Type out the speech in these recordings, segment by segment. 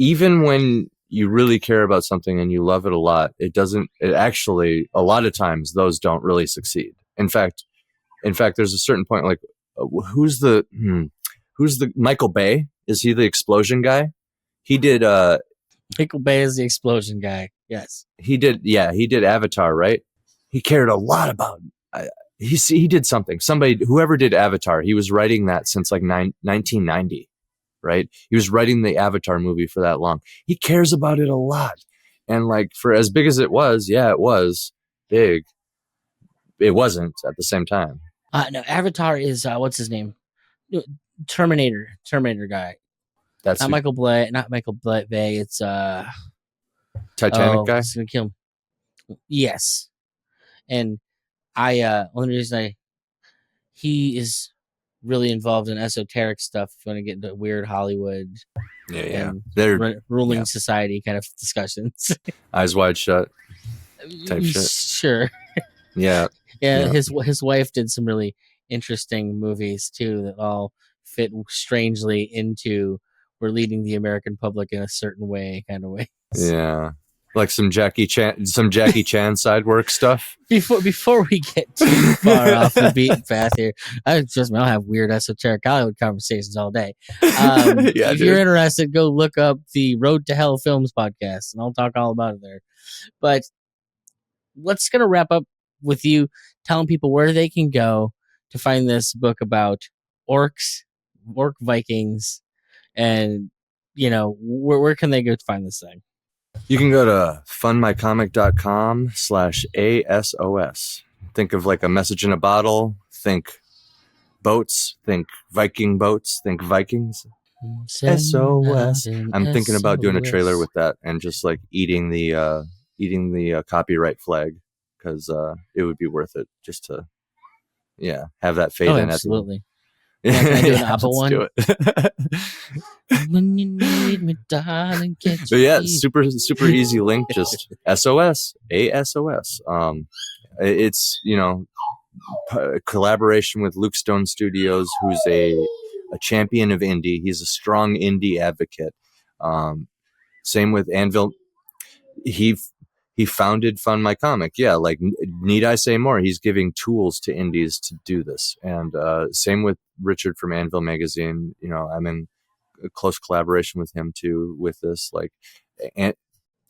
even when you really care about something and you love it a lot, it actually, a lot of times those don't really succeed. In fact, there's a certain point, like, who's the Michael Bay? Is he the explosion guy? He did, Michael Bay is the explosion guy. Yes. He did Avatar, right? He cared a lot about, he did something. Whoever did Avatar, he was writing that since like 1990. Right? He was writing the Avatar movie for that long. He cares about it a lot. And like, for as big as it was, it was big. It wasn't at the same time. No, Avatar is, what's his name? Terminator guy. That's not Michael Bay. It's Titanic guy. It's gonna kill him. Yes. And only reason he is really involved in esoteric stuff. If you want to get into weird Hollywood, they're ruling society kind of discussions. Eyes wide shut type shit. Sure. Yeah. His wife did some really interesting movies too that all fit strangely into we're leading the American public in a certain way kind of way. Yeah. Like some Jackie Chan side work stuff. Before we get too far off the beaten path here, I'll have weird esoteric Hollywood conversations all day. If you're interested, go look up the Road to Hell Films podcast, and I'll talk all about it there. But let's gonna wrap up with you telling people where they can go to find this book about orcs, orc Vikings, and where can they go to find this thing? You can go to fundmycomic.com/ASOS. Think of like a message in a bottle. Think boats. Think Viking boats. Think Vikings. SOS. I'm thinking about doing a trailer with that and just like eating the copyright flag, because it would be worth it just to have that fade in. Absolutely. Can I do an Apple one? Do it. When you need me, darling, but super easy link. Just SOS, ASOS. It's collaboration with Luke Stone Studios, who's a champion of indie. He's a strong indie advocate. Same with Anvil. He founded Fund My Comic. Yeah, like, need I say more? He's giving tools to indies to do this. And same with Richard from Anvil Magazine. I'm in a close collaboration with him too with this. Like,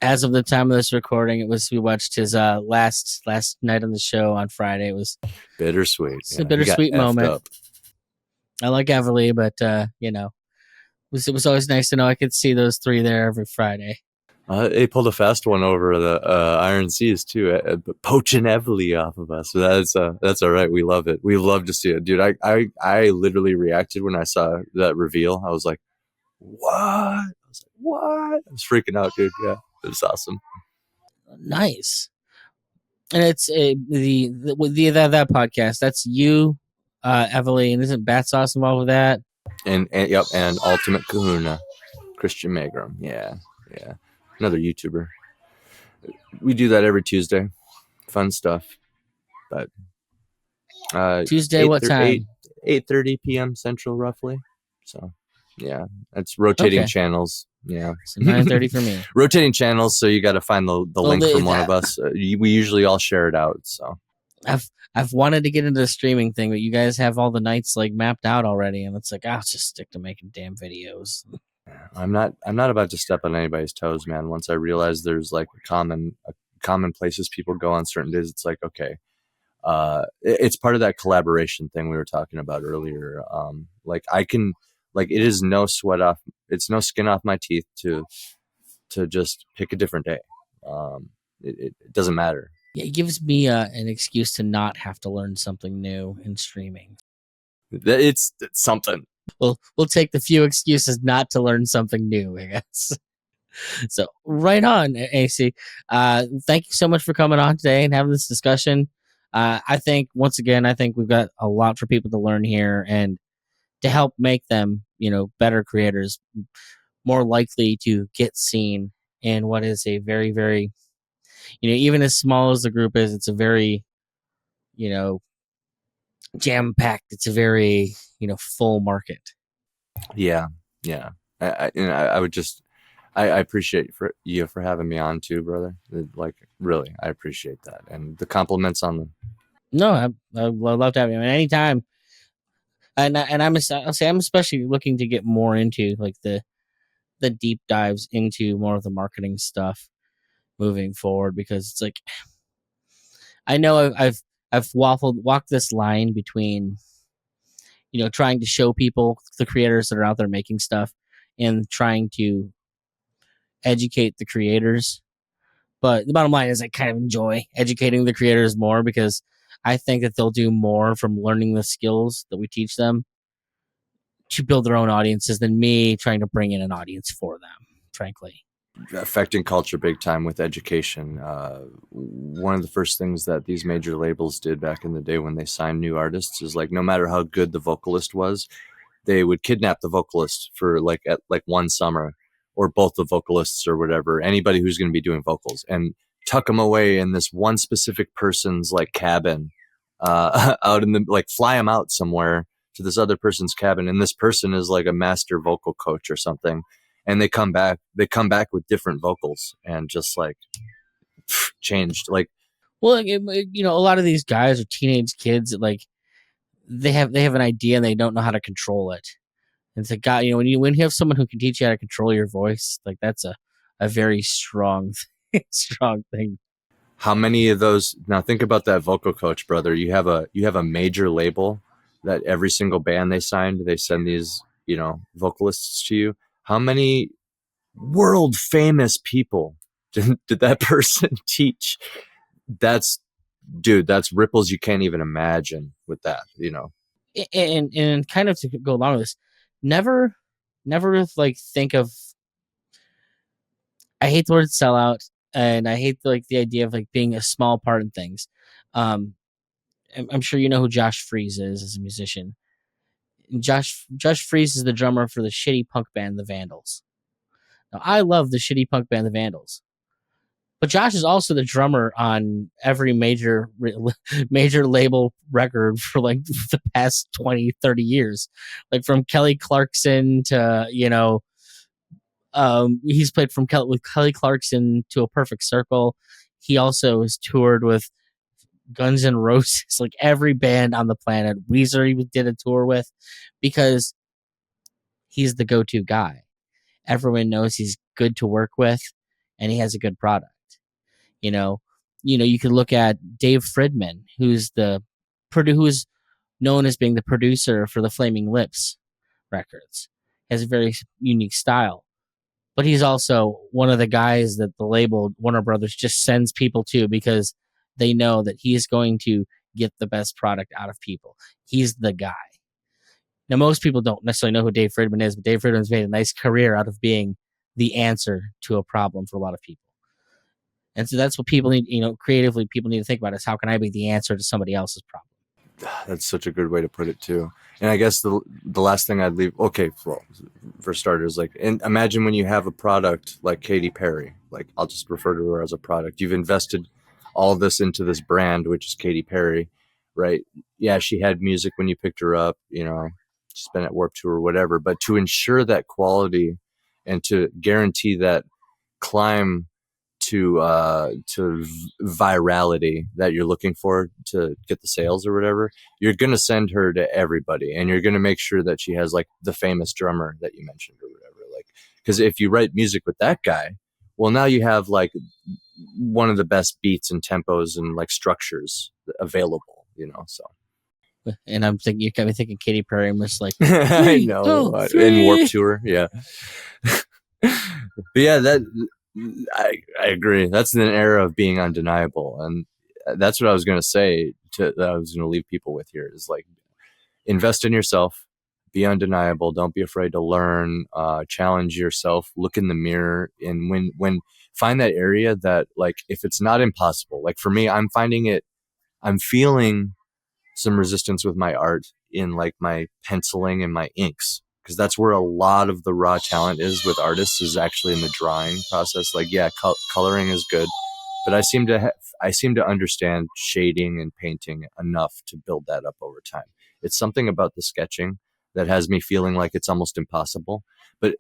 as of the time of this recording, we watched his last night on the show on Friday. It was bittersweet. It's a bittersweet moment. I like Everly, but it was always nice to know I could see those three there every Friday. They pulled a fast one over the Iron Seas too, poaching Everly off of us. So that's all right. We love it. We love to see it, dude. I literally reacted when I saw that reveal. I was like, "What?" I was freaking out, dude. Yeah, it was awesome. Nice. And it's that podcast. That's you, Everly, and isn't Bat Sauce involved with that? And Ultimate Kahuna, Christian Magrum. Yeah. Another YouTuber. We do that every Tuesday. Fun stuff. But Tuesday, what time? 8:30 p.m. Central, roughly. So, yeah, that's rotating channels. Yeah, so 9:30 for me. Rotating channels, so you got to find the link from one of us. We usually all share it out. So, I've wanted to get into the streaming thing, but you guys have all the nights like mapped out already, and it's like I'll just stick to making damn videos. I'm not about to step on anybody's toes, man. Once I realize there's like common places people go on certain days, it's like, okay, it's part of that collaboration thing we were talking about earlier. Like, I can, like, it is no skin off my teeth to just pick a different day. It doesn't matter. Yeah, it gives me an excuse to not have to learn something new in streaming. It's something. We'll take the few excuses not to learn something new, I guess. So right on, AC. Thank you so much for coming on today and having this discussion. I think we've got a lot for people to learn here, and to help make them, better creators, more likely to get seen in what is a very, very, even as small as the group is, it's a very, jam-packed. It's a very, full market. Yeah. I I appreciate you for having me on too, brother. Like, really, I appreciate that, and the compliments on the. No, I would love to have you. I mean, anytime. And I'll say I'm especially looking to get more into like the deep dives into more of the marketing stuff moving forward, because it's like I know I've walked this line between, you know, trying to show people the creators that are out there making stuff and trying to educate the creators. But the bottom line is I kind of enjoy educating the creators more, because I think that they'll do more from learning the skills that we teach them to build their own audiences than me trying to bring in an audience for them, frankly. Affecting culture big time with education. One of the first things that these major labels did back in the day when they signed new artists is like, no matter how good the vocalist was, they would kidnap the vocalist for like one summer, or both the vocalists or whatever, anybody who's going to be doing vocals, and tuck them away in this one specific person's like cabin, out in the, like, fly them out somewhere to this other person's cabin, and this person is like a master vocal coach or something, and they come back with different vocals and just like changed, like. Well, you know, a lot of these guys are teenage kids that like they have an idea and they don't know how to control it. And it's like, God, you know, when you have someone who can teach you how to control your voice, like that's a very strong strong thing. How many of those, now think about that vocal coach, brother. You have a major label that every single band they signed, they send these, vocalists to you. How many world famous people did that person teach? That's Dude, that's ripples you can't even imagine with that. And kind of to go along with this, never like think of, I hate the word sellout, and I hate like the idea of like being a small part in things. I'm sure you know who Josh Freese is as a musician. Josh Freese is the drummer for the shitty punk band The Vandals. Now, I love the shitty punk band The Vandals, but Josh is also the drummer on every major label record for like the past 20-30 years, like from Kelly Clarkson to, he's played with Kelly Clarkson to A Perfect Circle. He also has toured with Guns N' Roses, like every band on the planet. Weezer he did a tour with, because he's the go-to guy. Everyone knows he's good to work with, and he has a good product. You know, you could look at Dave Fridman, who's known as being the producer for the Flaming Lips records. He has a very unique style, but he's also one of the guys that the label Warner Brothers just sends people to, because they know that he's going to get the best product out of people. He's the guy. Now, most people don't necessarily know who Dave Fridman is, but Dave Fridman's made a nice career out of being the answer to a problem for a lot of people. And so that's what people need, creatively, people need to think about is, how can I be the answer to somebody else's problem? That's such a good way to put it too. And I guess the last thing I'd leave, okay, well, for starters, like, and imagine when you have a product like Katy Perry, like, I'll just refer to her as a product. You've invested all of this into this brand, which is Katy Perry, right? Yeah, she had music when you picked her up, she's been at Warped Tour or whatever, but to ensure that quality and to guarantee that climb to virality that you're looking for to get the sales or whatever, you're going to send her to everybody, and you're going to make sure that she has like the famous drummer that you mentioned or whatever, like, because if you write music with that guy, well, now you have like one of the best beats and tempos and like structures available, so. And I'm thinking, you got me thinking Katy Perry. I'm just like, I know, in Warped Tour, yeah. But yeah, I agree. That's an era of being undeniable, and that's what I was going to say. That I was going to leave people with here is like, invest in yourself, be undeniable. Don't be afraid to learn. Challenge yourself. Look in the mirror, and when find that area that, like, if it's not impossible, like for me, I'm feeling some resistance with my art in like my penciling and my inks, because that's where a lot of the raw talent is with artists, is actually in the drawing process. Like, yeah, coloring is good, but I seem to understand shading and painting enough to build that up over time. It's something about the sketching that has me feeling like it's almost impossible. But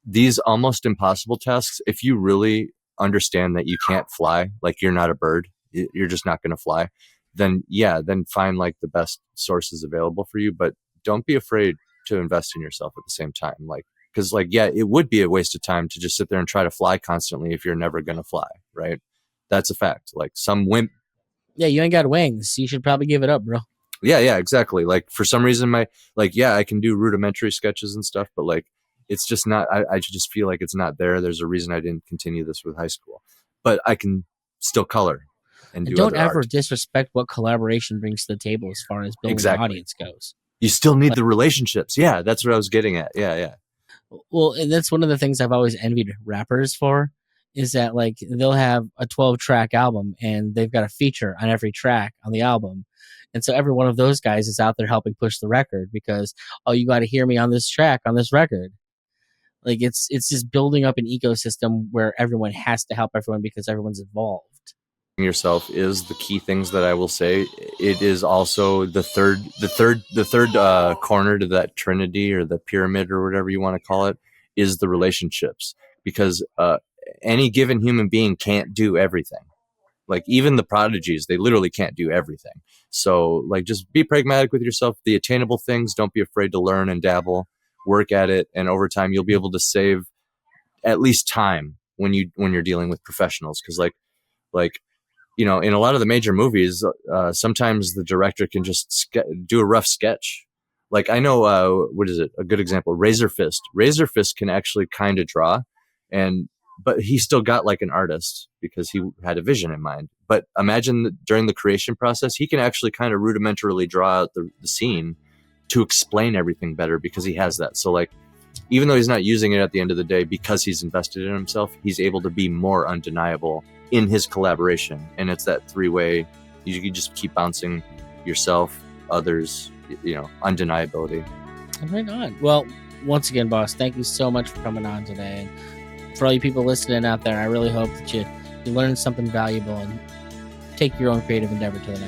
these almost impossible tasks, if you really understand that you can't fly, like you're not a bird, you're just not going to fly, then then find like the best sources available for you. But don't be afraid to invest in yourself at the same time. Like, because like, it would be a waste of time to just sit there and try to fly constantly if you're never going to fly, right? That's a fact. Like some wimp. Yeah, you ain't got wings. You should probably give it up, bro. Yeah, exactly. Like for some reason, I can do rudimentary sketches and stuff, but like, it's just not, I just feel like it's not there. There's a reason I didn't continue this with high school, but I can still color and do don't other ever art. Disrespect what collaboration brings to the table as far as building an audience goes. You still need the relationships. Yeah, that's what I was getting at. Yeah. Well, and that's one of the things I've always envied rappers for, is that like they'll have a 12-track album and they've got a feature on every track on the album. And so every one of those guys is out there helping push the record because, oh, you got to hear me on this track, on this record. Like it's just building up an ecosystem where everyone has to help everyone because everyone's involved. Yourself is the key things that I will say. It is also the third corner to that trinity or the pyramid or whatever you want to call it, is the relationships, because any given human being can't do everything. Like even the prodigies, they literally can't do everything. So like just be pragmatic with yourself. The attainable things, don't be afraid to learn and dabble, work at it, and over time you'll be able to save at least time when you're dealing with professionals. Because like in a lot of the major movies, sometimes the director can just do a rough sketch. Like I know, what is it? A good example, Razor Fist. Razor Fist can actually kind of draw, but he still got like an artist because he had a vision in mind. But imagine that during the creation process, he can actually kind of rudimentarily draw out the scene to explain everything better because he has that. So like, even though he's not using it at the end of the day, because he's invested in himself, he's able to be more undeniable in his collaboration. And it's that three-way, you can just keep bouncing yourself, others, undeniability. Right on. Well, once again, boss, thank you so much for coming on today. And for all you people listening out there, I really hope that you learned something valuable and take your own creative endeavor to the next